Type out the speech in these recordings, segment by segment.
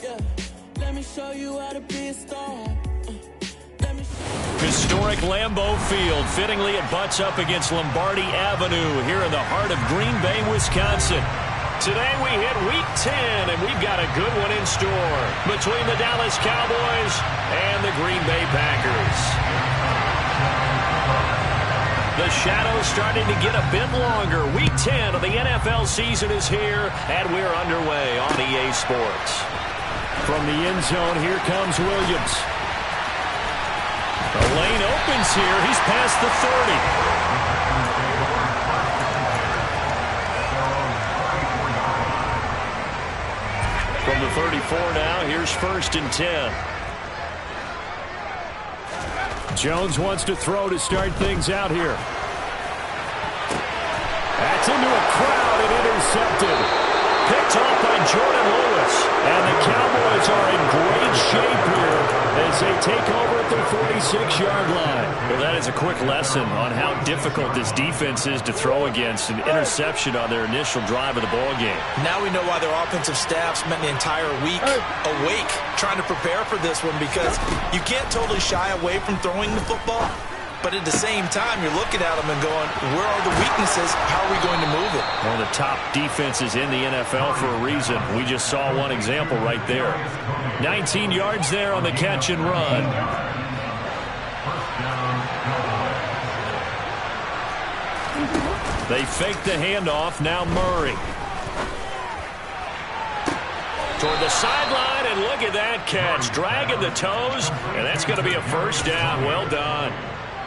Yeah, let me show you how to be a star. Historic Lambeau Field. Fittingly, it butts up against Lombardi Avenue here in the heart of Green Bay, Wisconsin. Today we hit Week 10, and we've got a good one in store between the Dallas Cowboys and the Green Bay Packers. The shadow's starting to get a bit longer. Week 10 of the NFL season is here, and we're underway on EA Sports. From the end zone, here comes Williams. The lane opens here. He's past the 30. From the 34 now, here's 1st and 10. Jones wants to throw to start things out here. That's into a crowd and intercepted. Picked off by Jordan Lewis. And the Cowboys are in great shape here as they take over at their 46-yard line. Well, that is a quick lesson on how difficult this defense is to throw against. An interception on their initial drive of the ballgame. Now we know why their offensive staff spent the entire week awake trying to prepare for this one, because you can't totally shy away from throwing the football. But at the same time, you're looking at them and going, where are the weaknesses? How are we going to move it? One of the top defenses in the NFL for a reason. We just saw one example right there. 19 yards there on the catch and run. They fake the handoff. Now Murray. Toward the sideline, and look at that catch. Dragging the toes, and that's going to be a first down. Well done.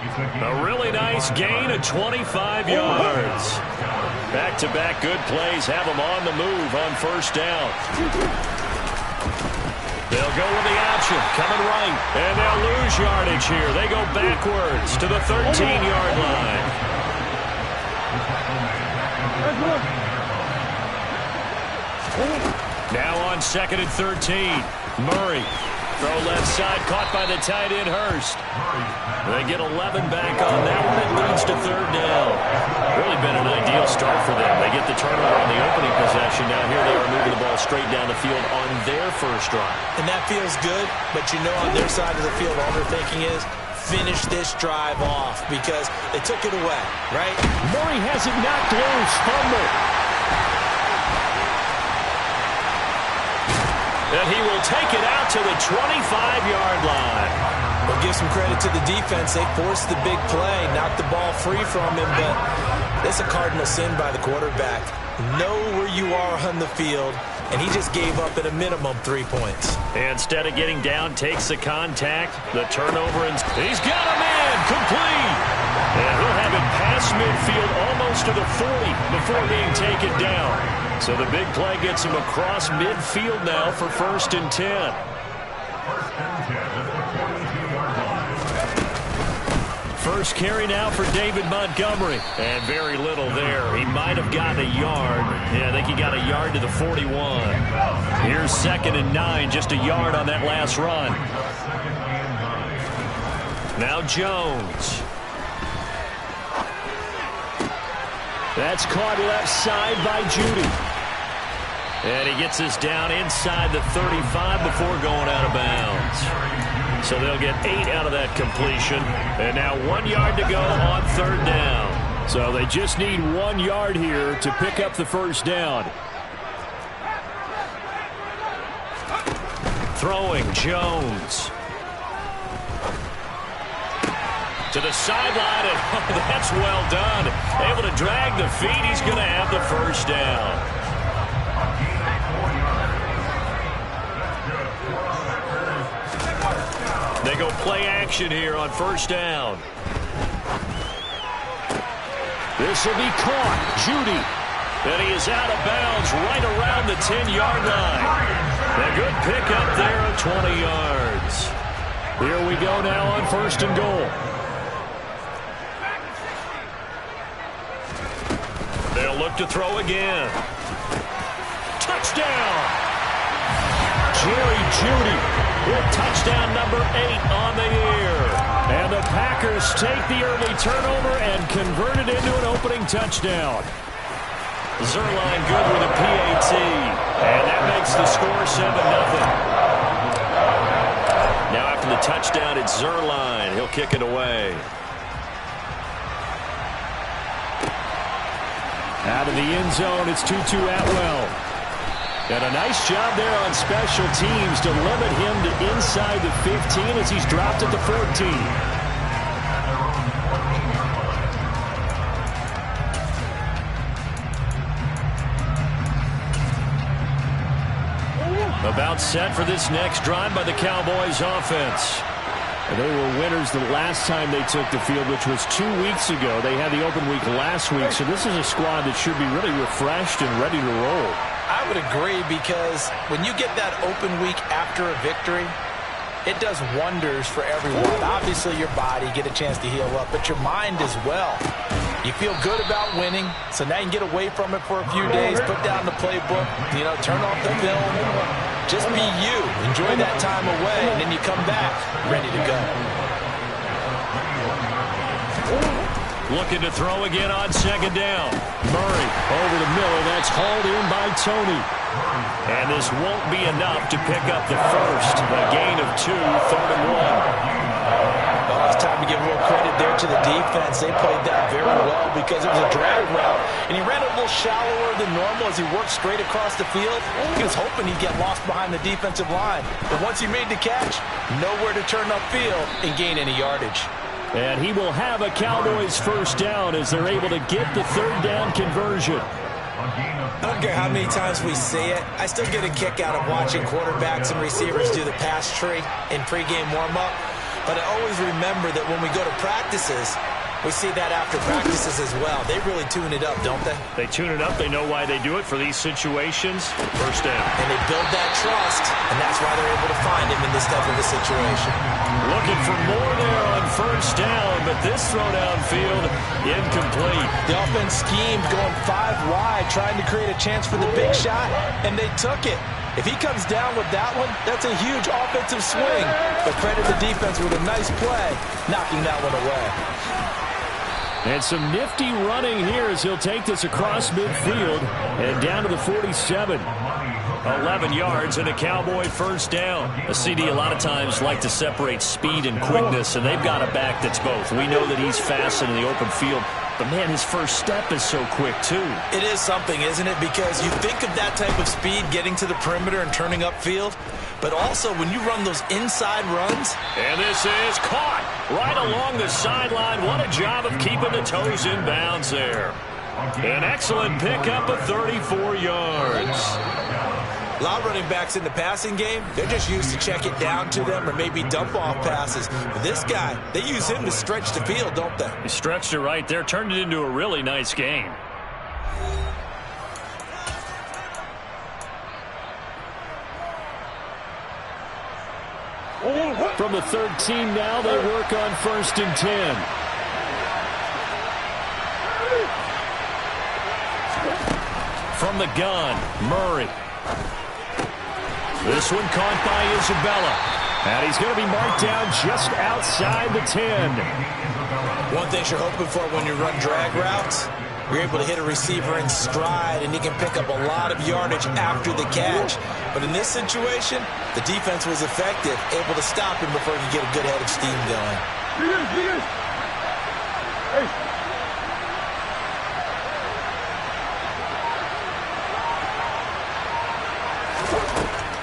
A really nice gain of 25 yards. Back-to-back good plays have them on the move on first down. They'll go with the option, coming right, and they'll lose yardage here. They go backwards to the 13-yard line. Now on 2nd and 13, Murray. Throw left side, caught by the tight end, Hurst. They get 11 back on that one. It leads to 3rd down. Really been an ideal start for them. They get the turnover on the opening possession. Now here they are moving the ball straight down the field on their first drive. And that feels good, but you know on their side of the field all they're thinking is, finish this drive off, because they took it away, right? Murray has it knocked loose. Fumble. And he will take it out to the 25-yard line. We'll give some credit to the defense. They forced the big play, knocked the ball free from him, but it's a cardinal sin by the quarterback. Know where you are on the field, and he just gave up at a minimum 3 points. And instead of getting down, takes the contact, the turnover, and he's got a man complete. And he'll have it past midfield almost to the 40 before being taken down. So the big play gets him across midfield now for 1st and 10. First carry now for David Montgomery. And very little there. He might have gotten a yard. Yeah, I think he got a yard to the 41. Here's 2nd and 9, just a yard on that last run. Now Jones. That's caught left side by Judy. And he gets us down inside the 35 before going out of bounds. So they'll get 8 out of that completion. And now 1 yard to go on 3rd down. So they just need 1 yard here to pick up the first down. Throwing Jones. To the sideline, and oh, that's well done. Able to drag the feet. He's going to have the first down. They go play action here on first down. This will be caught. Judy. And he is out of bounds right around the 10-yard line. A good pickup there of 20 yards. Here we go now on 1st and goal. They'll look to throw again. Touchdown! Jerry Judy with touchdown number 8 on the year. And the Packers take the early turnover and convert it into an opening touchdown. Zerline good with a PAT. And that makes the score 7-0. Now after the touchdown, it's Zuerlein. He'll kick it away. Out of the end zone, it's Tutu Atwell. And a nice job there on special teams to limit him to inside the 15 as he's dropped at the 14. About set for this next drive by the Cowboys offense. And they were winners the last time they took the field, which was 2 weeks ago. They had the open week last week, so this is a squad that should be really refreshed and ready to roll. I would agree, because when you get that open week after a victory, it does wonders for everyone. Obviously, your body, get a chance to heal up, but your mind as well. You feel good about winning, so now you can get away from it for a few days, put down the playbook, turn off the film. Just be you. Enjoy that time away, and then you come back ready to go. Looking to throw again on second down. Murray over the middle. That's hauled in by Tony. And this won't be enough to pick up the first. A gain of 2, 3rd and 1. Well, it's time to give a little credit there to the defense. They played that very well because it was a drag route. And he ran a little shallower than normal as he worked straight across the field. He was hoping he'd get lost behind the defensive line. But once he made the catch, nowhere to turn upfield and gain any yardage. And he will have a Cowboys first down as they're able to get the 3rd down conversion. I don't care how many times we see it. I still get a kick out of watching quarterbacks and receivers do the pass tree in pregame warm-up. But I always remember that when we go to practices, we see that after practices as well. They really tune it up, don't they? They tune it up. They know why they do it for these situations. First down. And they build that trust, and that's why they're able to find him in this type of a situation. Looking for more there on first down, but this throw downfield incomplete. The offense schemed going 5 wide, trying to create a chance for the big shot, and they took it. If he comes down with that one, that's a huge offensive swing. But credit the defense with a nice play, knocking that one away. And some nifty running here as he'll take this across midfield and down to the 47. 11 yards and a Cowboy first down. A CD a lot of times like to separate speed and quickness, and they've got a back that's both. We know that he's fast in the open field, but man, his first step is so quick too. It is something, isn't it? Because you think of that type of speed getting to the perimeter and turning upfield, but also when you run those inside runs. And this is caught right along the sideline. What a job of keeping the toes in bounds there. An excellent pickup of 34 yards. A lot of running backs in the passing game, they're just used to check it down to them or maybe dump off passes. But this guy, they use him to stretch the field, don't they? He stretched it right there, turned it into a really nice game. From the 13 now, they work on 1st and 10. From the gun, Murray. This one caught by Isabella. And he's going to be marked down just outside the 10. One thing you're hoping for when you run drag routes, you're able to hit a receiver in stride, and he can pick up a lot of yardage after the catch. But in this situation, the defense was effective, able to stop him before he could get a good head of steam going.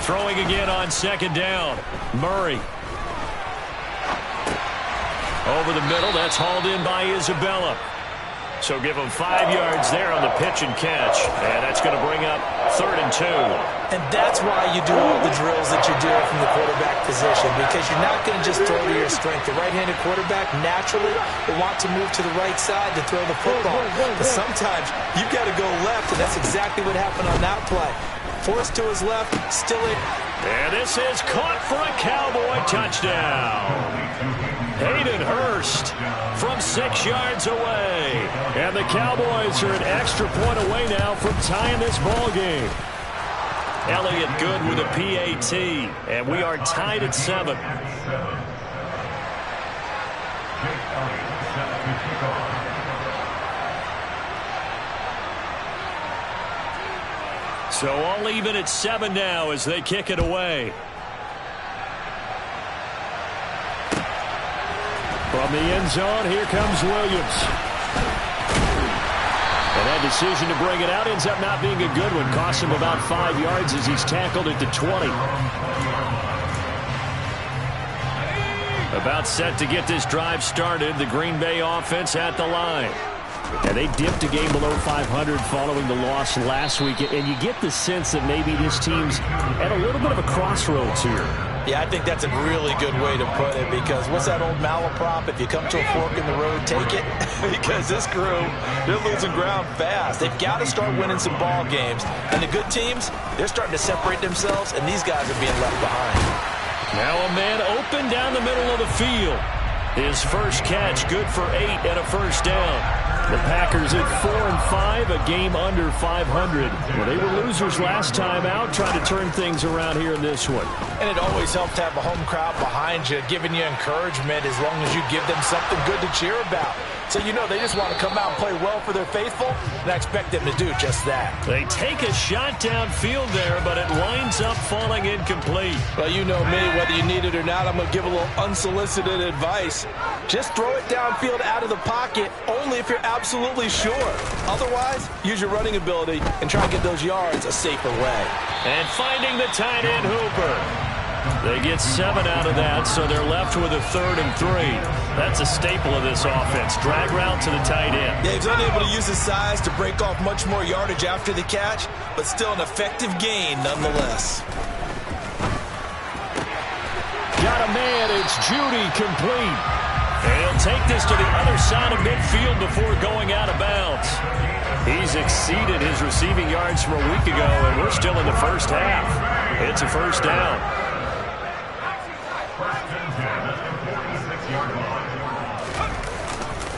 Throwing again on 2nd down. Murray. Over the middle, that's hauled in by Isabella. So give him 5 yards there on the pitch and catch. And that's going to bring up 3rd and 2. And that's why you do all the drills that you do from the quarterback position, because you're not going to just throw to your strength. The right-handed quarterback naturally will want to move to the right side to throw the football. But sometimes you've got to go left, and that's exactly what happened on that play. Forced to his left, still in. And this is caught for a Cowboy touchdown. Hayden Hurst from 6 yards away. And the Cowboys are an extra point away now from tying this ball game. Elliott Good with a PAT. And we are tied at 7. So all even at 7 now as they kick it away. From the end zone, here comes Williams. And that decision to bring it out ends up not being a good one. Costs him about 5 yards as he's tackled at the 20. About set to get this drive started. The Green Bay offense at the line. And they dipped a game below 500 following the loss last week. And you get the sense that maybe this team's at a little bit of a crossroads here. Yeah, I think that's a really good way to put it, because what's that old malaprop? If you come to a fork in the road, take it. Because this crew, they're losing ground fast. They've got to start winning some ball games. And the good teams, they're starting to separate themselves, and these guys are being left behind. Now a man open down the middle of the field. His first catch, good for 8 and a first down. The Packers at 4-5, a game under 500. Well, they were losers last time out, trying to turn things around here in this one. And it always helps to have a home crowd behind you, giving you encouragement as long as you give them something good to cheer about. So you know they just want to come out and play well for their faithful, and I expect them to do just that. They take a shot downfield there, but it winds up falling incomplete. Well, you know me, whether you need it or not, I'm going to give a little unsolicited advice. Just throw it downfield out of the pocket, only if you're absolutely sure. Otherwise, use your running ability and try and get those yards a safer way. And finding the tight end Hooper. They get 7 out of that, so they're left with a 3rd and 3. That's a staple of this offense. Drag route to the tight end. Yeah, he's unable to use his size to break off much more yardage after the catch, but still an effective gain nonetheless. Got a man, it's Judy, complete. And he'll take this to the other side of midfield before going out of bounds. He's exceeded his receiving yards from a week ago, and we're still in the first half. It's a first down.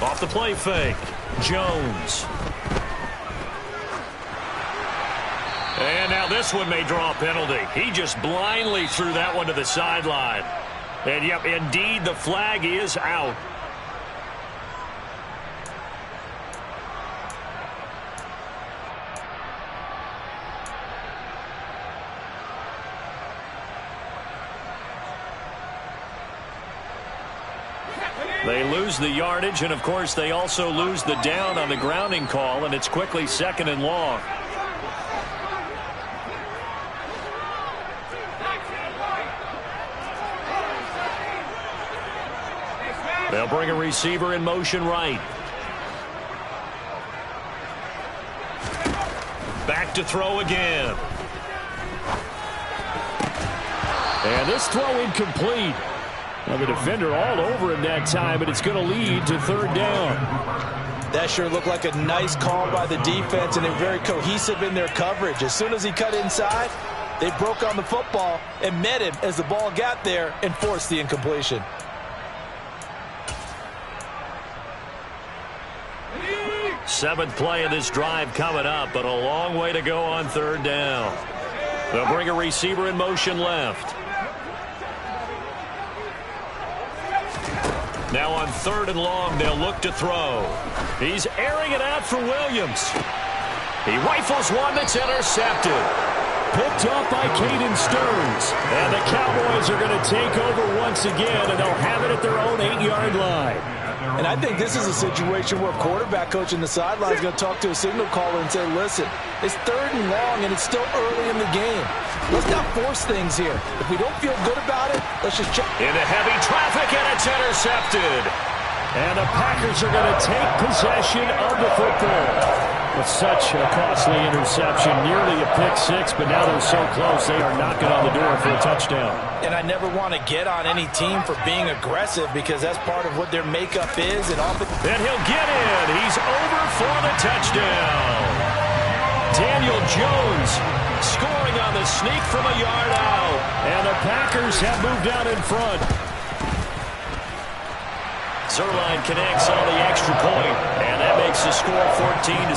Off the play fake, Jones. And now this one may draw a penalty. He just blindly threw that one to the sideline. And yep, indeed, the flag is out. They lose the yardage, and of course they also lose the down on the grounding call, and it's quickly 2nd and long. They'll bring a receiver in motion right. Back to throw again. And this throw incomplete. Well, the defender all over him that time, but it's going to lead to 3rd down. That sure looked like a nice call by the defense, and they're very cohesive in their coverage. As soon as he cut inside, they broke on the football and met him as the ball got there and forced the incompletion. Seventh play of this drive coming up, but a long way to go on 3rd down. They'll bring a receiver in motion left. Now on 3rd and long, they'll look to throw. He's airing it out for Williams. He rifles one that's intercepted. Picked up by Caden Stearns. And the Cowboys are going to take over once again, and they'll have it at their own 8-yard line. And I think this is a situation where a quarterback coach in the sideline is going to talk to a signal caller and say, listen, it's 3rd and long, and it's still early in the game. Let's not force things here. If we don't feel good about it, let's just check. Into heavy traffic, and it's intercepted. And the Packers are going to take possession of the football. With such a costly interception, nearly a pick 6, but now they're so close they are knocking on the door for a touchdown. And I never want to get on any team for being aggressive, because that's part of what their makeup is. And he'll get in. He's over for the touchdown. Daniel Jones scoring on the sneak from a yard out. And the Packers have moved out in front. Zerline connects on the extra point, and that makes the score 14-7.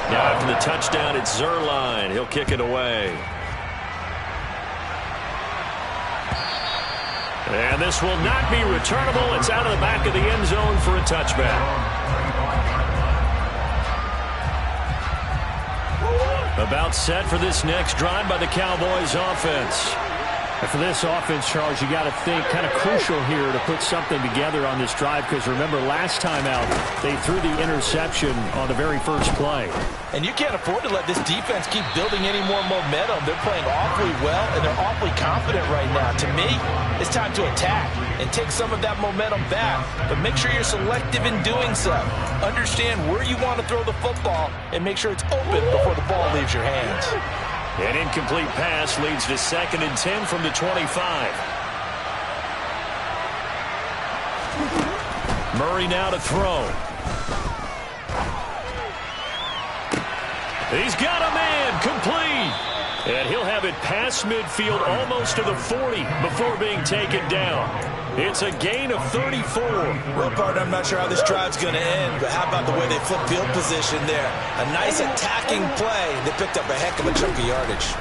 Now after the touchdown, it's Zerline. He'll kick it away. And this will not be returnable. It's out of the back of the end zone for a touchback. About set for this next drive by the Cowboys offense. And for this offense, Charles, you got to think kind of crucial here to put something together on this drive, because remember last time out they threw the interception on the very first play. And you can't afford to let this defense keep building any more momentum. They're playing awfully well, and they're awfully confident right now. To me, it's time to attack and take some of that momentum back, but make sure you're selective in doing so. Understand where you want to throw the football and make sure it's open before the ball leaves your hands. An incomplete pass leads to 2nd and 10 from the 25. Murray now to throw. He's got a man, complete. And he'll have it past midfield almost to the 40 before being taken down. It's a gain of 34. Real part, I'm not sure how this drive's going to end, but how about the way they flip field position there? A nice attacking play. They picked up a heck of a chunk of yardage.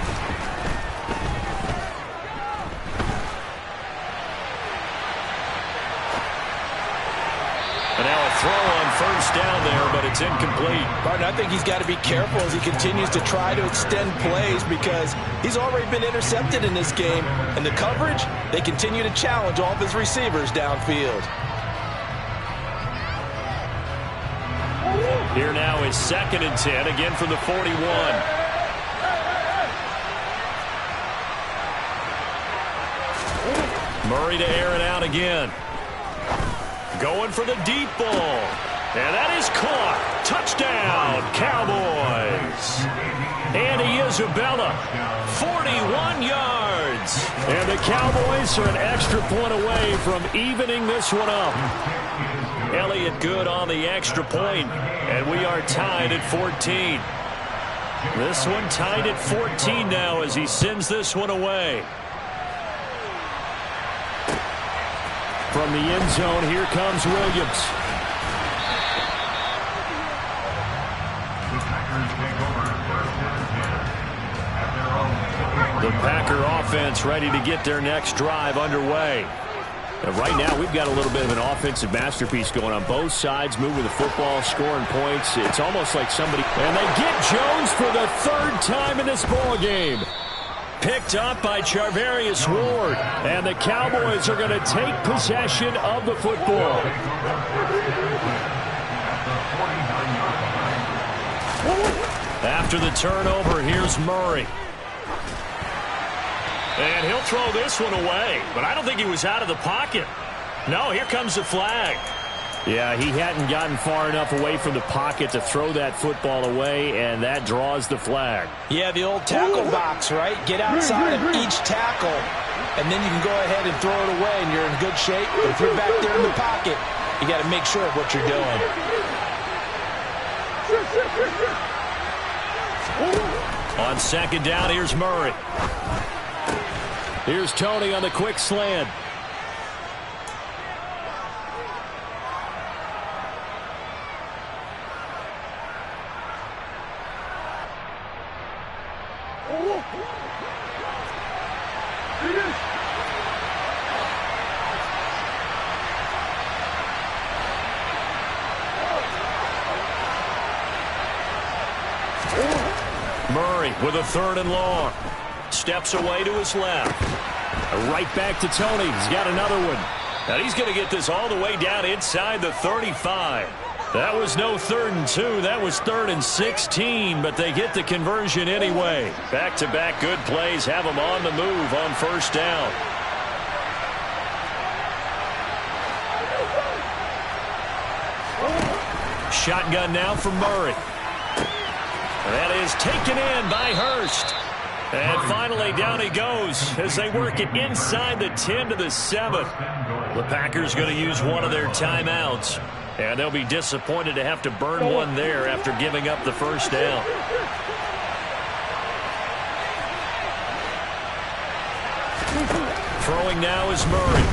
And now a throw on first down there, but it's incomplete. Martin, I think he's got to be careful as he continues to try to extend plays, because he's already been intercepted in this game. And the coverage, they continue to challenge all of his receivers downfield. Here now is 2nd and 10, again from the 41. Murray to air it out again. Going for the deep ball. And that is caught. Touchdown, Cowboys. Andy Isabella, 41 yards. And the Cowboys are an extra point away from evening this one up. Elliott good on the extra point, and we are tied at 14. This one tied at 14 now as he sends this one away. From the end zone, here comes Williams. The Packer offense ready to get their next drive underway. And right now, we've got a little bit of an offensive masterpiece going on. Both sides moving the football, scoring points. It's almost like somebody... And they get Jones for the 3rd time in this ball game. Picked up by Charvarius Ward. And the Cowboys are going to take possession of the football. After the turnover, here's Murray. And he'll throw this one away. But I don't think he was out of the pocket. No, here comes the flag. Yeah, he hadn't gotten far enough away from the pocket to throw that football away, and that draws the flag. Yeah, the old tackle box, right? Get outside of each tackle, and then you can go ahead and throw it away, and you're in good shape. But if you're back there in the pocket, you got to make sure of what you're doing. On 2nd down, here's Murray. Here's Tony on the quick slant. Murray with a 3rd and long. Steps away to his left. Right back to Tony. He's got another one. And he's going to get this all the way down inside the 35. That was no 3rd and 2. That was 3rd and 16, but they get the conversion anyway. Back-to-back good plays have them on the move on first down. Shotgun now from Murray. That is taken in by Hurst. And finally, down he goes as they work it inside the 10 to the 7. The Packers going to use one of their timeouts. And they'll be disappointed to have to burn one there after giving up the first down. Throwing now is Murray.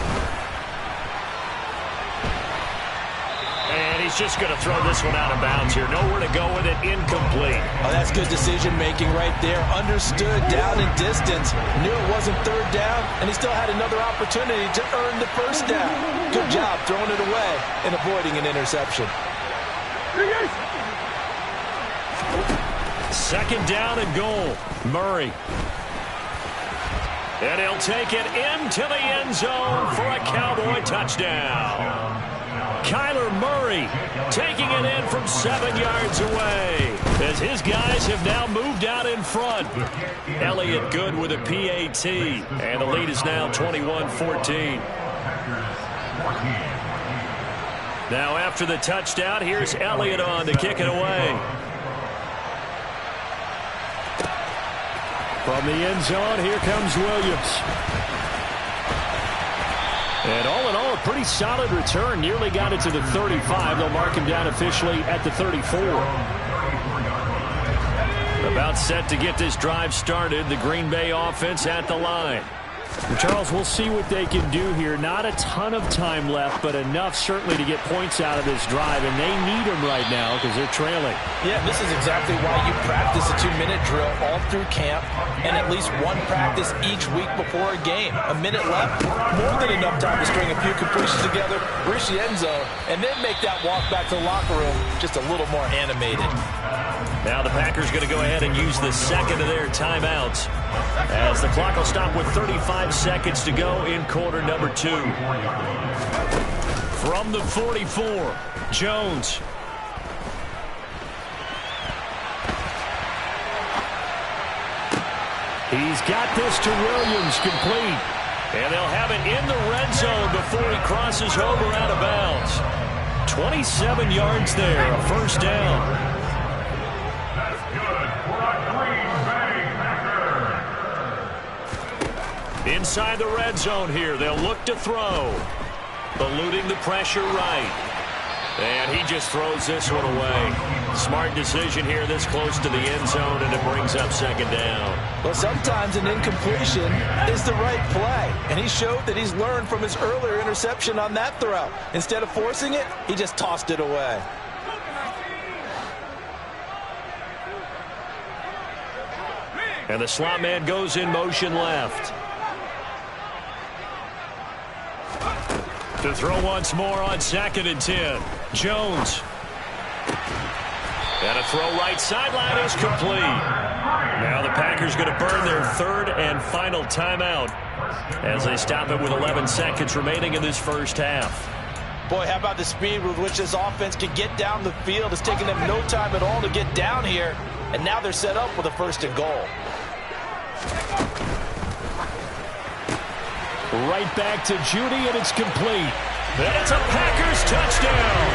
And he's just going to throw this one out of bounds here. Nowhere to go with it. Incomplete. Oh, that's good decision-making right there. Understood down and distance. Knew it wasn't 3rd down, and he still had another opportunity to earn the first down. Good job throwing it away and avoiding an interception. Second down and goal. Murray. And he'll take it into the end zone for a Cowboy touchdown. Kyler Murray taking it in from 7 yards away as his guys have now moved out in front. Elliott good with a PAT, and the lead is now 21-14. Now after the touchdown, here's Elliott on to kick it away. From the end zone, here comes Williams. And all in all, a pretty solid return. Nearly got it to the 35. They'll mark him down officially at the 34. About set to get this drive started. The Green Bay offense at the line. Charles, we'll see what they can do here. Not a ton of time left, but enough certainly to get points out of this drive, and they need them right now because they're trailing. Yeah, this is exactly why you practice a 2-minute drill all through camp and at least one practice each week before a game. A minute left, more than enough time to string a few completions together, reach the end zone, and then make that walk back to the locker room just a little more animated. Now the Packers going to go ahead and use the second of their timeouts as the clock will stop with 35 seconds to go in quarter number 2. From the 44, Jones. He's got this to Williams, complete. And they'll have it in the red zone before he crosses over out of bounds. 27 yards there, a first down. Inside the red zone here, they'll look to throw. Eluding the pressure right. And he just throws this one away. Smart decision here this close to the end zone, and it brings up second down. Well, sometimes an incompletion is the right play, and he showed that he's learned from his earlier interception on that throw. Instead of forcing it, he just tossed it away. And the slot man goes in motion left. To throw once more on 2nd and 10. Jones. And a throw right sideline is complete. Now the Packers going to burn their third and final timeout as they stop it with 11 seconds remaining in this first half. Boy, how about the speed with which this offense can get down the field? It's taken them no time at all to get down here, and now they're set up with a 1st and goal. Right back to Judy, and it's complete. And it's a Packers touchdown.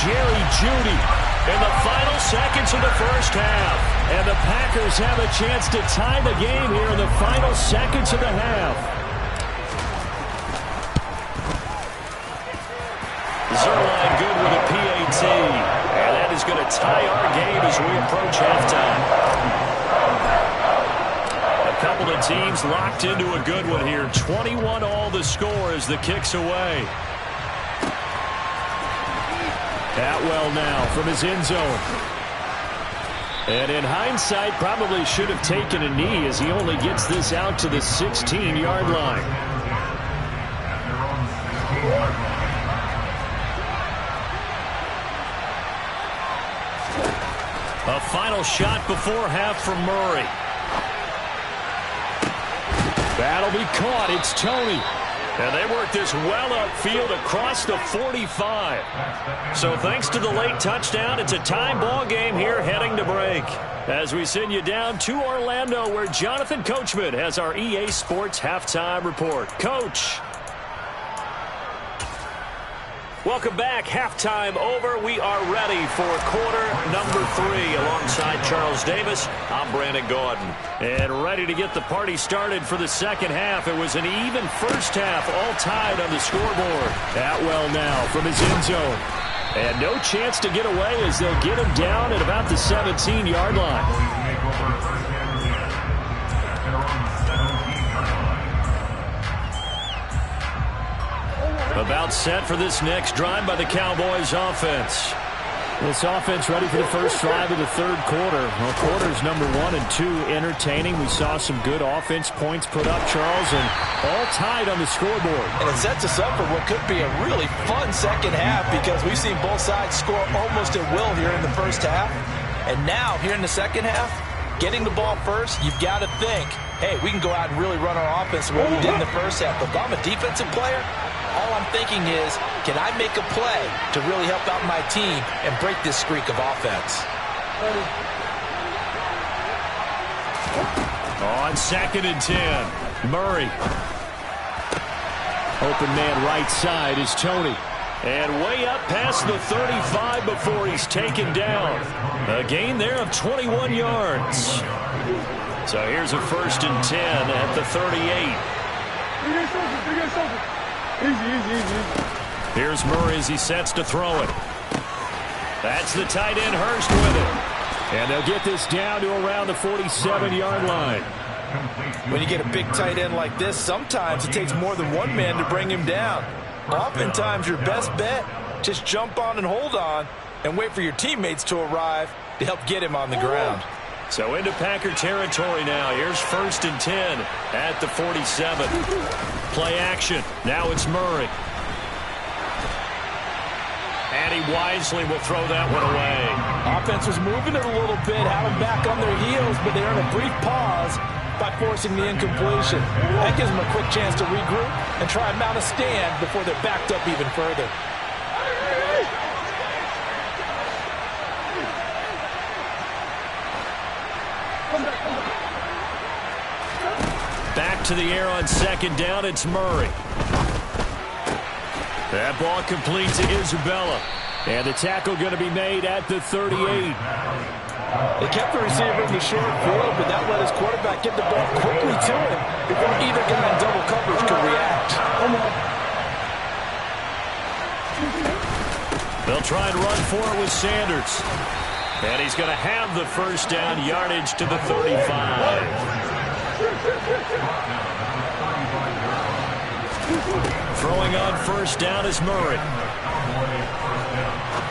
Jerry Judy in the final seconds of the first half. And the Packers have a chance to tie the game here in the final seconds of the half. Zerline good with a PAT. And that is going to tie our game as we approach halftime. A couple of teams locked into a good one here. 21 all the score as the kick's away. Atwell now from his end zone. And in hindsight, probably should have taken a knee as he only gets this out to the 16-yard line. A final shot before half from Murray. That'll be caught. It's Tony. And they work this well upfield across the 45. So thanks to the late touchdown, it's a tie ball game here heading to break. As we send you down to Orlando, where Jonathan Coachman has our EA Sports halftime report. Coach. Welcome back. Halftime over. We are ready for quarter number 3. Alongside Charles Davis, I'm Brandon Gordon. And ready to get the party started for the second half. It was an even first half, all tied on the scoreboard. Atwell now from his end zone. And no chance to get away as they'll get him down at about the 17-yard line. About set for this next drive by the Cowboys offense. This offense ready for the first drive of the third quarter. Well, quarters number 1 and 2 entertaining. We saw some good offense points put up, Charles, and all tied on the scoreboard. And it sets us up for what could be a really fun second half because we've seen both sides score almost at will here in the first half. And now, here in the second half, getting the ball first, you've got to think, hey, we can go out and really run our offense the way we did in the first half. But if I'm a defensive player, all I'm thinking is, can I make a play to really help out my team and break this streak of offense? On 2nd and 10, Murray. Open man right side is Tony. And way up past the 35 before he's taken down. A gain there of 21 yards. So here's a 1st and 10 at the 38. Here's Murray as he sets to throw it. That's the tight end Hurst with it. And they'll get this down to around the 47-yard line. When you get a big tight end like this, sometimes it takes more than one man to bring him down. Oftentimes, your best bet, just jump on and hold on and wait for your teammates to arrive to help get him on the ground. So into Packer territory now. Here's 1st and 10 at the 47. Play action. Now it's Murray. And he wisely will throw that one away. Offense was moving it a little bit, had them back on their heels, but they earned a brief pause by forcing the incompletion. That gives them a quick chance to regroup and try and mount a stand before they're backed up even further. Back to the air on 2nd down, it's Murray. That ball complete to Isabella. And the tackle going to be made at the 38. They kept the receiver in the short field, but that let his quarterback get the ball quickly to him before either guy in double coverage could react. They'll try and run for it with Sanders. And he's going to have the 1st down, yardage to the 35. Throwing on 1st down is Murray.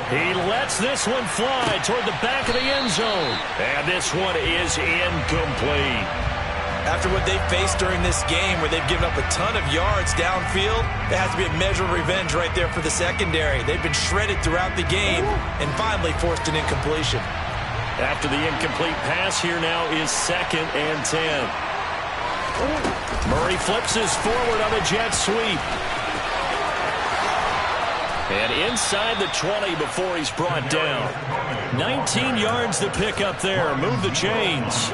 He lets this one fly toward the back of the end zone. And this one is incomplete. After what they faced during this game where they've given up a ton of yards downfield, there has to be a measure of revenge right there for the secondary. They've been shredded throughout the game and finally forced an incompletion. After the incomplete pass, here now is 2nd and 10. Murray flips his forward on a jet sweep. And inside the 20 before he's brought down. 19 yards to pick up there. Move the chains.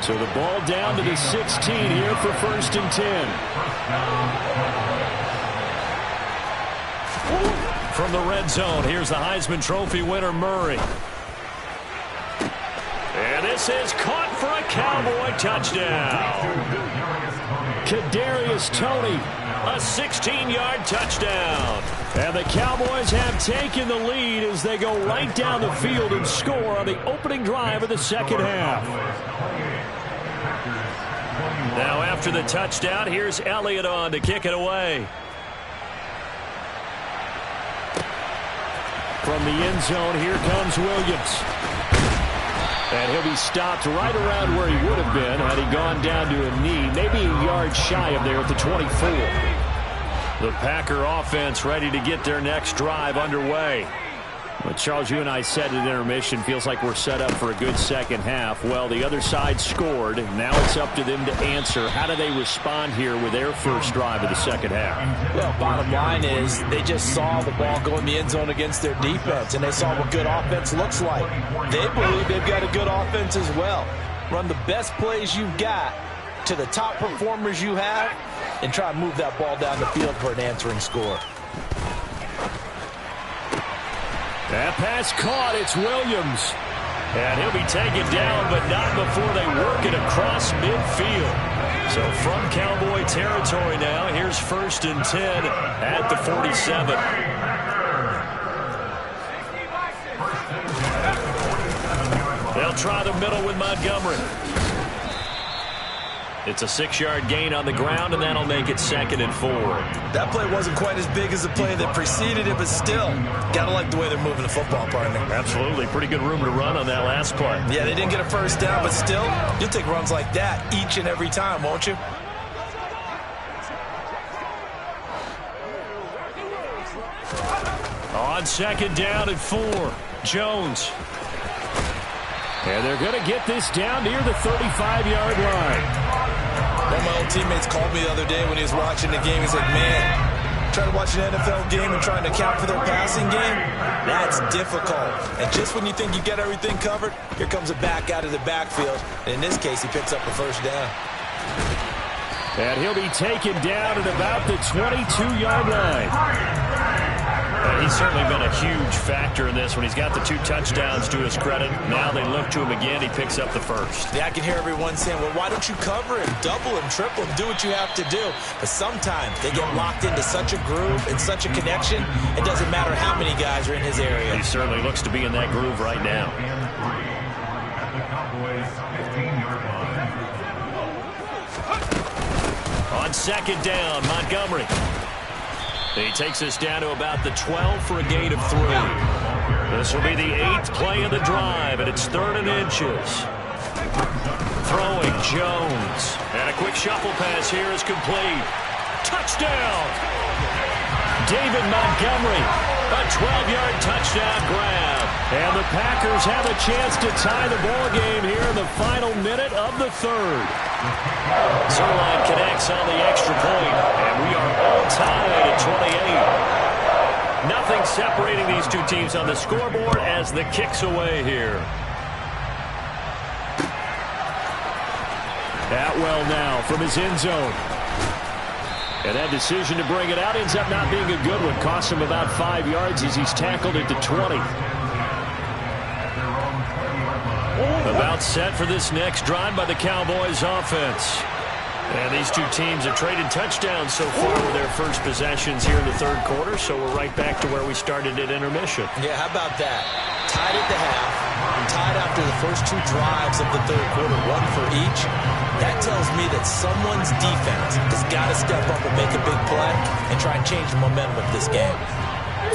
So the ball down to the 16 here for 1st and 10. From the red zone, here's the Heisman Trophy winner, Murray. And this is caught for a Cowboy touchdown. Kadarius Toney, a 16-yard touchdown. And the Cowboys have taken the lead as they go right down the field and score on the opening drive of the second half. Now after the touchdown, here's Elliott on to kick it away. From the end zone, here comes Williams. And he'll be stopped right around where he would have been had he gone down to a knee, maybe a yard shy of there at the 24. The Packer offense ready to get their next drive underway. Well, Charles, you and I said at intermission, feels like we're set up for a good second half. Well, the other side scored. Now it's up to them to answer. How do they respond here with their first drive of the second half? Well, bottom line is they just saw the ball go in the end zone against their defense, and they saw what good offense looks like. They believe they've got a good offense as well. Run the best plays you've got to the top performers you have, and try and move that ball down the field for an answering score. That pass caught. It's Williams. And he'll be taken down, but not before they work it across midfield. So from Cowboy territory now, here's 1st and 10 at the 47. They'll try the middle with Montgomery. It's a 6-yard gain on the ground, and that'll make it 2nd and 4. That play wasn't quite as big as the play that preceded it, but still, gotta like the way they're moving the football, partner. Absolutely. Pretty good room to run on that last play. Yeah, they didn't get a first down, but still, you'll take runs like that each and every time, won't you? On 2nd down and 4, Jones. And they're going to get this down near the 35-yard line. One of my old teammates called me the other day when he was watching the game. He's like, man, trying to watch an NFL game and trying to account for their passing game, that's difficult. And just when you think you get everything covered, here comes a back out of the backfield. And in this case, he picks up a first down. And he'll be taken down at about the 22-yard line. He's certainly been a huge factor in this when he's got the 2 touchdowns to his credit. Now they look to him again. He picks up the first. Yeah, I can hear everyone saying, well, why don't you cover him, double him, triple him, do what you have to do. But sometimes they get locked into such a groove and such a connection, it doesn't matter how many guys are in his area. He certainly looks to be in that groove right now. On second down, Montgomery. He takes us down to about the 12 for a gain of 3. This will be the 8th play of the drive, and it's 3rd and inches. Throwing Jones. And a quick shuffle pass here is complete. Touchdown! David Montgomery. A 12-yard touchdown grab. And the Packers have a chance to tie the ball game here in the final minute of the 3rd. Zerline connects on the extra point, and we are all tied at 28. Nothing separating these two teams on the scoreboard as the kick's away here. Atwell now from his end zone. And that decision to bring it out ends up not being a good one. Costs him about 5 yards as he's tackled at the 20. About set for this next drive by the Cowboys offense. And these two teams have traded touchdowns so far with their first possessions here in the 3rd quarter, so we're right back to where we started at intermission. Yeah, how about that? Tied at the half, tied after the first 2 drives of the 3rd quarter, 1 for each. That tells me that someone's defense has got to step up and make a big play and try and change the momentum of this game.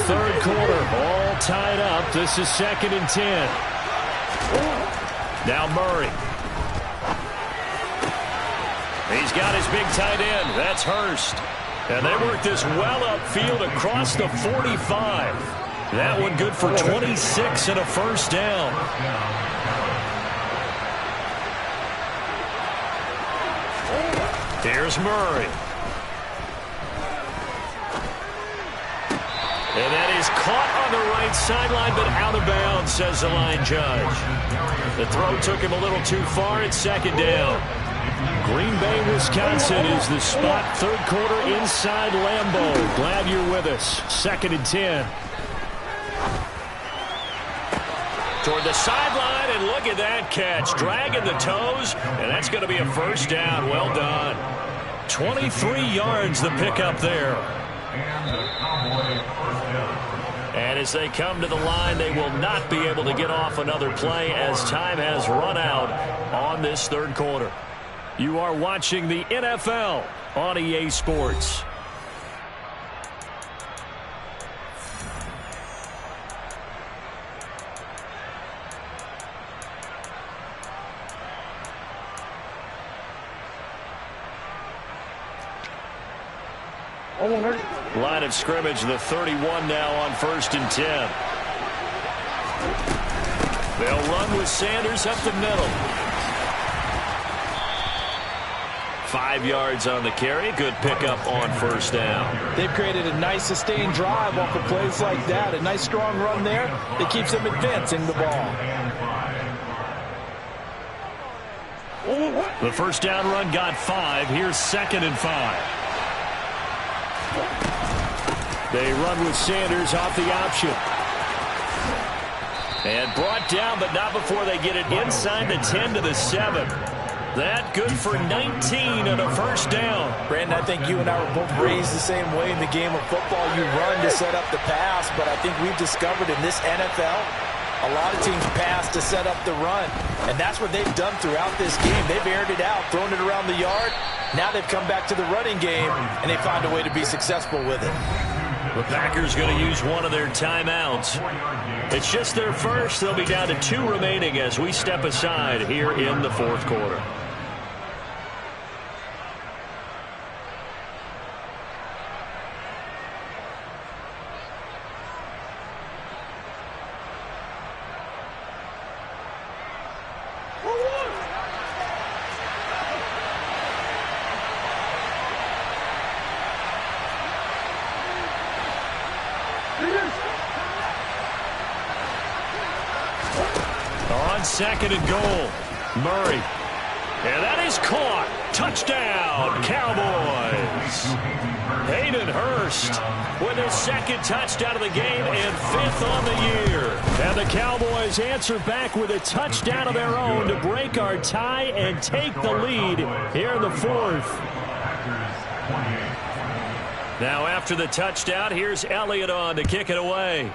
3rd quarter, all tied up. This is 2nd and 10. Now Murray. He's got his big tight end. That's Hurst. And they work this well upfield across the 45. That one good for 26 and a first down. Here's Murray. And that is caught on the right sideline, but out of bounds, says the line judge. The throw took him a little too far. It's 2nd down. Green Bay, Wisconsin is the spot. 3rd quarter inside Lambeau. Glad you're with us. 2nd and 10. Toward the sideline, and look at that catch. Dragging the toes, and that's going to be a first down. Well done. 23 yards the pickup there. And as they come to the line, they will not be able to get off another play as time has run out on this 3rd quarter. You are watching the NFL on EA Sports. Line of scrimmage, the 31 now on 1st and 10. They'll run with Sanders up the middle. 5 yards on the carry. Good pickup on first down. They've created a nice sustained drive off of plays like that. A nice strong run there that keeps them advancing the ball. The first down run got 5. Here's 2nd and 5. They run with Sanders off the option. And brought down, but not before they get it inside the 10 to the 7. That good for 19 and a first down. Brandon, I think you and I were both raised the same way in the game of football. You run to set up the pass, but I think we've discovered in this NFL, a lot of teams pass to set up the run. And that's what they've done throughout this game. They've aired it out, thrown it around the yard. Now they've come back to the running game, and they found a way to be successful with it. The Packers going to use one of their timeouts. It's just their first. They'll be down to 2 remaining as we step aside here in the 4th quarter. on 2nd and goal. Murray. And that is caught. Touchdown, Cowboys. Hayden Hurst with his 2nd touchdown of the game and 5th on the year. And the Cowboys answer back with a touchdown of their own to break our tie and take the lead here in the 4th. Now after the touchdown, here's Elliott on to kick it away.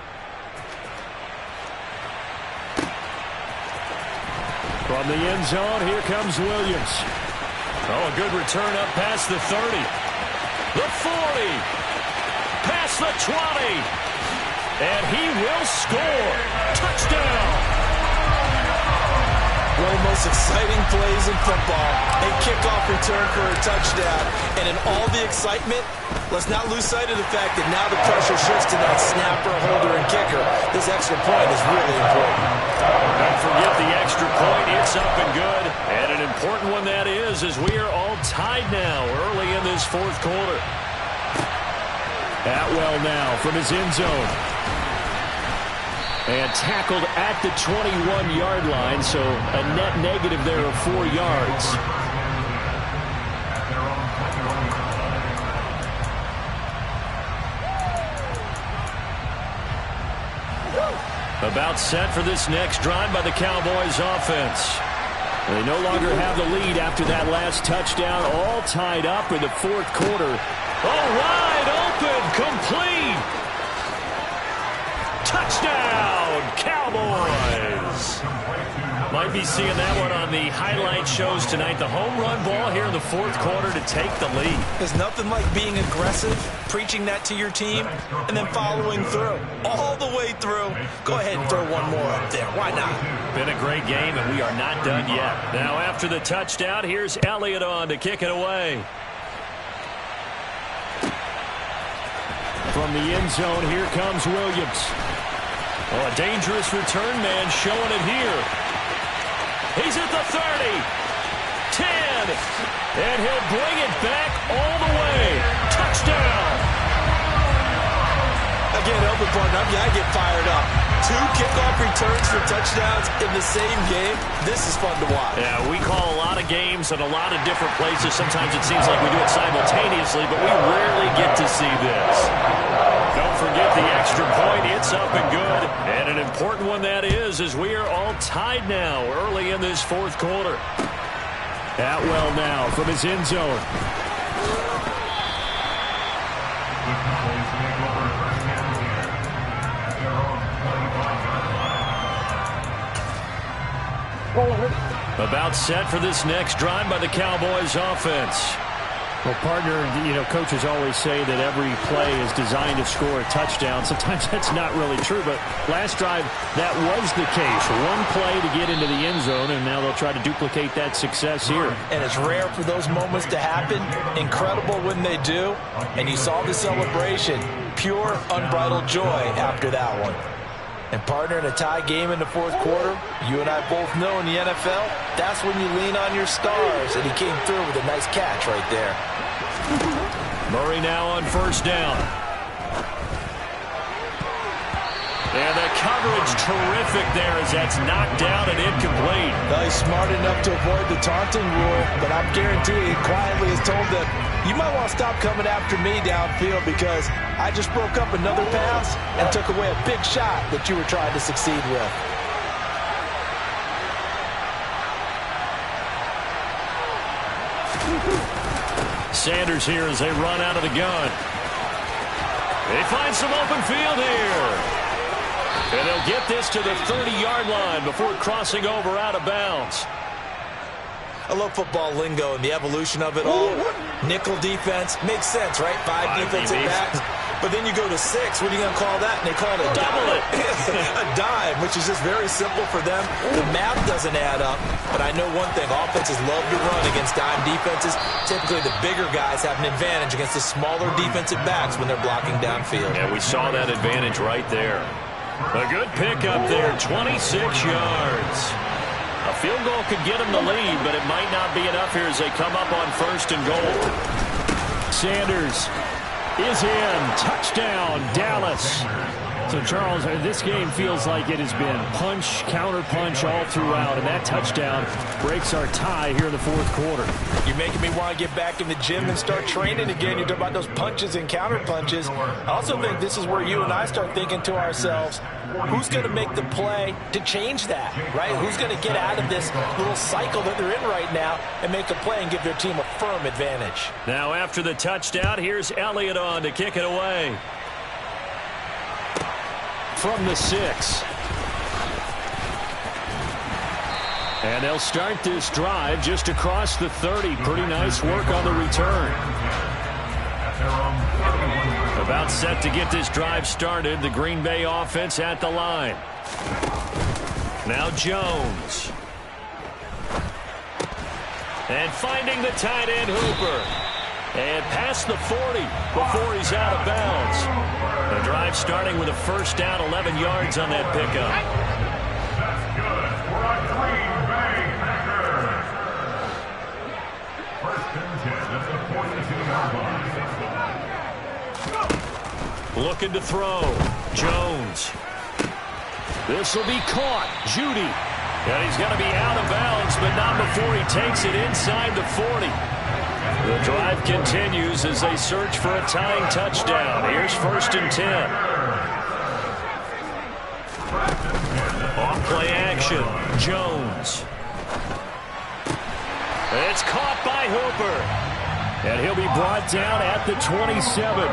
From the end zone, here comes Williams. Oh, a good return up past the 30. The 40. Past the 20. And he will score. Touchdown. One of the most exciting plays in football. A kickoff return for a touchdown. And in all the excitement, let's not lose sight of the fact that now the pressure shifts to that snapper, holder, and kicker. This extra point is really important. Don't forget the extra point. It's up and good. And an important one that is, as we are all tied now early in this 4th quarter. Atwell now from his end zone. And tackled at the 21-yard line, so a net negative there of 4 yards. About set for this next drive by the Cowboys offense. They no longer have the lead after that last touchdown, all tied up in the 4th quarter. Oh, wide open, complete. Touchdown, Cowboys. Might be seeing that one on the highlight shows tonight. The home run ball here in the 4th quarter to take the lead. There's nothing like being aggressive, preaching that to your team, and then following through. All the way through. Go ahead and throw one more up there. Why not? Been a great game, and we are not done yet. Now after the touchdown, here's Elliott on to kick it away. From the end zone, here comes Williams. Oh, a dangerous return man showing it here. He's at the 30, 10, and he'll bring it back all the way. Touchdown. Again, open partner, I get fired up. 2 kickoff returns for touchdowns in the same game. This is fun to watch. Yeah, we call a lot of games in a lot of different places. Sometimes it seems like we do it simultaneously, but we rarely get to see this. Don't forget the extra point. It's up and good. And an important one that is, as we are all tied now early in this 4th quarter. Atwell now from his end zone. About set for this next drive by the Cowboys offense. Well, partner, coaches always say that every play is designed to score a touchdown. Sometimes that's not really true, but last drive, that was the case. One play to get into the end zone, and now they'll try to duplicate that success here. And it's rare for those moments to happen. Incredible when they do. And you saw the celebration. Pure, unbridled joy after that one. And partner, in a tie game in the 4th quarter, you and I both know in the NFL, that's when you lean on your stars. And he came through with a nice catch right there. Murray now on 1st down. And the coverage terrific there as that's knocked down and incomplete. Well, he's smart enough to avoid the taunting rule, but I'm guaranteeing he quietly has told them, you might want to stop coming after me downfield because I just broke up another pass and took away a big shot that you were trying to succeed with. Sanders here as they run out of the gun. They find some open field here. And they'll get this to the 30-yard line before crossing over out of bounds. I love football lingo and the evolution of it all. Nickel defense makes sense, right? 5 defensive backs. But then you go to 6. What are you going to call that? And they call it a double it. A dime, which is just very simple for them. The math doesn't add up. But I know one thing. Offenses love to run against dime defenses. Typically, the bigger guys have an advantage against the smaller defensive backs when they're blocking downfield. Yeah, we saw that advantage right there. A good pickup there, 26 yards. A field goal could get them the lead, but it might not be enough here as they come up on 1st and goal. Sanders is in. Touchdown, Dallas. So, Charles, this game feels like it has been punch, counter punch all throughout, and that touchdown breaks our tie here in the fourth quarter. You're making me want to get back in the gym and start training again. You're talking about those punches and counter punches. I also think this is where you and I start thinking to ourselves, who's going to make the play to change that, right? Who's going to get out of this little cycle that they're in right now and make a play and give their team a firm advantage? Now after the touchdown, here's Elliott on to kick it away. From the 6. And they'll start this drive just across the 30. Pretty nice work on the return. About set to get this drive started. The Green Bay offense at the line. Now Jones. And finding the tight end Hooper. And past the 40 before he's out of bounds. The drive starting with a first down, 11 yards on that pickup. That's good for a Green Bay Packers. First and 10 at the 42-yard line. Looking to throw. Jones. This will be caught. Judy. And he's going to be out of bounds, but not before he takes it inside the 40. The drive continues as they search for a tying touchdown. Here's first and 10. Off play action. Jones. It's caught by Hooper. And he'll be brought down at the 27.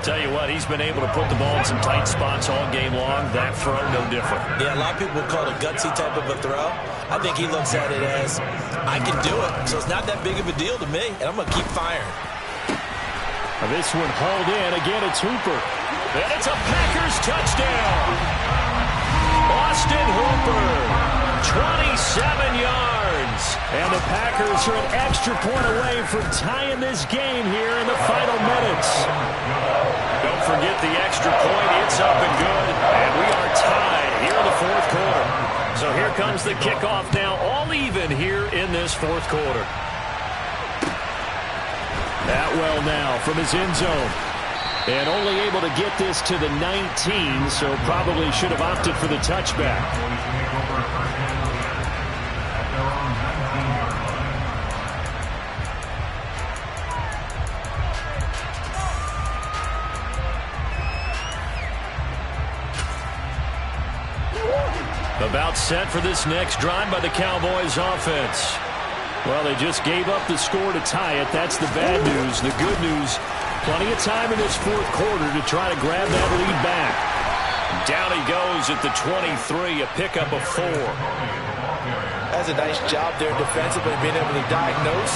Tell you what, he's been able to put the ball in some tight spots all game long. That throw, no different. Yeah, a lot of people would call it a gutsy type of a throw. I think he looks at it as, I can do it, so it's not that big of a deal to me, and I'm going to keep firing. This one hauled in. Again, it's Hooper. And it's a Packers touchdown. Austin Hooper, 27 yards. And the Packers are an extra point away from tying this game here in the final minutes. Don't forget the extra point. It's up and good. And we are tied here in the fourth quarter. So here comes the kickoff now, all even here in this fourth quarter. Atwell now from his end zone. And only able to get this to the 19, so probably should have opted for the touchback. About set for this next drive by the Cowboys offense. Well, they just gave up the score to tie it. That's the bad news. The good news, plenty of time in this fourth quarter to try to grab that lead back. Down he goes at the 23, a pickup of 4. That's a nice job there defensively, being able to diagnose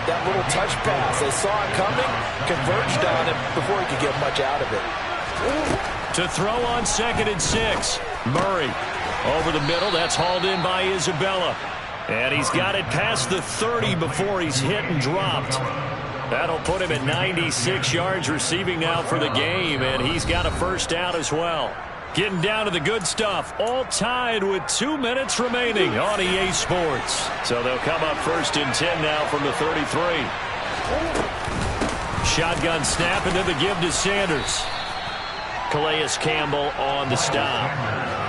that little touch pass. They saw it coming, converged on it before he could get much out of it. To throw on second and 6, Murray. Over the middle, that's hauled in by Isabella. And he's got it past the 30 before he's hit and dropped. That'll put him at 96 yards receiving now for the game, and he's got a first down as well. Getting down to the good stuff, all tied with 2 minutes remaining on EA Sports. So they'll come up first and 10 now from the 33. Shotgun snap, and then the give to Sanders. Calais Campbell on the stop.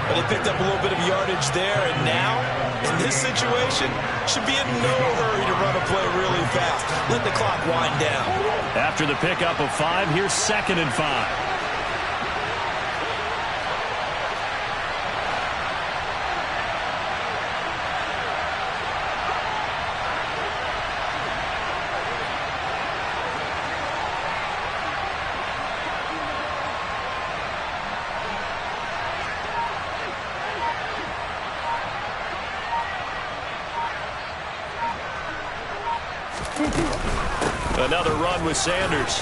But they picked up a little bit of yardage there, and now, in this situation, should be in no hurry to run a play really fast. Let the clock wind down. After the pickup of 5, here's second and 5. Another run with Sanders.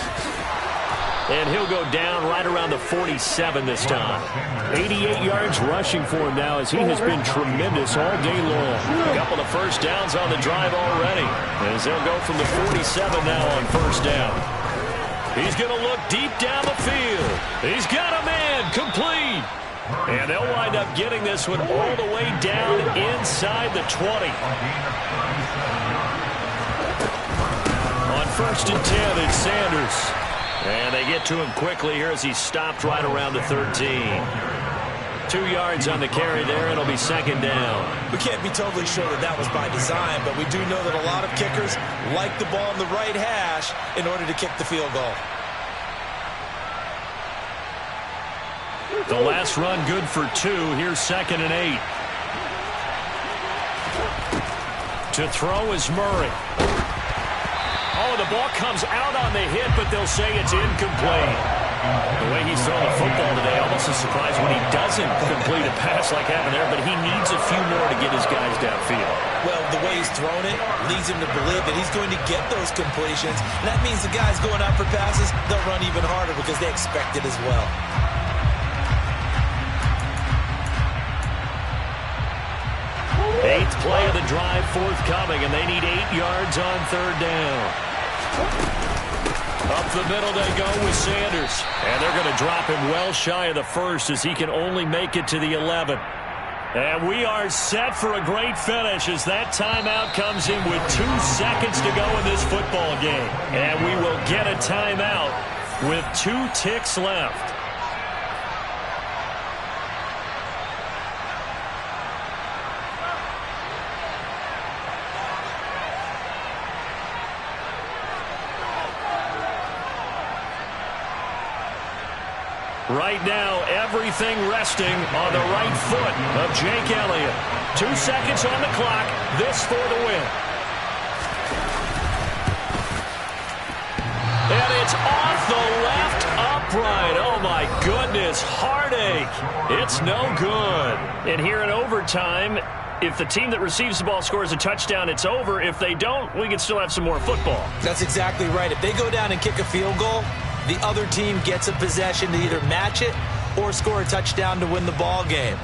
And he'll go down right around the 47 this time. 88 yards rushing for him now as he has been tremendous all day long. A couple of first downs on the drive already. As they'll go from the 47 now on first down. He's going to look deep down the field. He's got a man complete. And they'll wind up getting this one all the way down inside the 20. On first and 10, it's Sanders. And they get to him quickly here as he stopped right around the 13. 2 yards on the carry there. It'll be second down. We can't be totally sure that that was by design, but we do know that a lot of kickers like the ball in the right hash in order to kick the field goal. The last run good for 2. Here's 2nd and 8. To throw is Murray. Oh, the ball comes out on the hit, but they'll say it's incomplete. The way he's throwing the football today, almost a surprise when he doesn't complete a pass like happened there, but he needs a few more to get his guys downfield. Well, the way he's thrown it leads him to believe that he's going to get those completions. And that means the guys going out for passes, they'll run even harder because they expect it as well. Eighth play of the drive forthcoming, and they need 8 yards on 3rd down. Up the middle they go with Sanders. And they're going to drop him well shy of the 1st as he can only make it to the 11. And we are set for a great finish as that timeout comes in with 2 seconds to go in this football game. And we will get a timeout with 2 ticks left. Right now, everything resting on the right foot of Jake Elliott. 2 seconds on the clock. This for the win. And it's off the left upright. Oh, my goodness. Heartache. It's no good. And here in overtime, if the team that receives the ball scores a touchdown, it's over. If they don't, we can still have some more football. That's exactly right. If they go down and kick a field goal, the other team gets a possession to either match it or score a touchdown to win the ball game.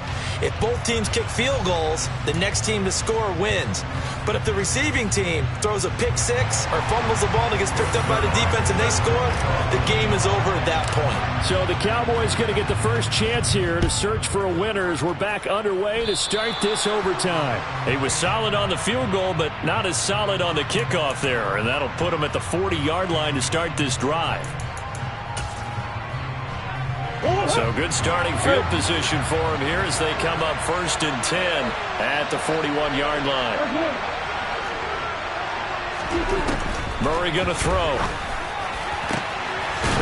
If both teams kick field goals, the next team to score wins. But if the receiving team throws a pick six or fumbles the ball and it gets picked up by the defense and they score, the game is over at that point. So the Cowboys going to get the first chance here to search for a winner as we're back underway to start this overtime. He was solid on the field goal, but not as solid on the kickoff there. And that'll put him at the 40-yard line to start this drive. So good starting field position for him here as they come up 1st and 10 at the 41-yard line. Murray going to throw.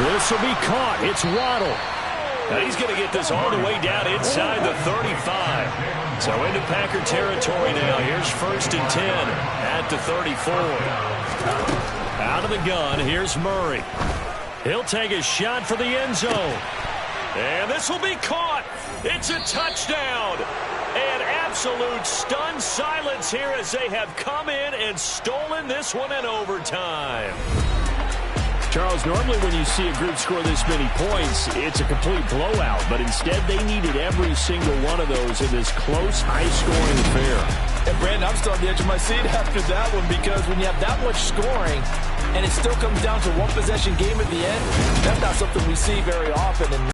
This will be caught. It's Waddle. Now he's going to get this all the way down inside the 35. So into Packer territory now. Here's 1st and 10 at the 34. Out of the gun, here's Murray. He'll take a shot for the end zone. And this will be caught. It's a touchdown. And absolute stunned silence here as they have come in and stolen this one in overtime. Charles, normally when you see a group score this many points, it's a complete blowout. But instead, they needed every single one of those in this close, high-scoring affair. And, Brandon, I'm still on the edge of my seat after that one because when you have that much scoring and it still comes down to one possession game at the end, that's not something we see very often. And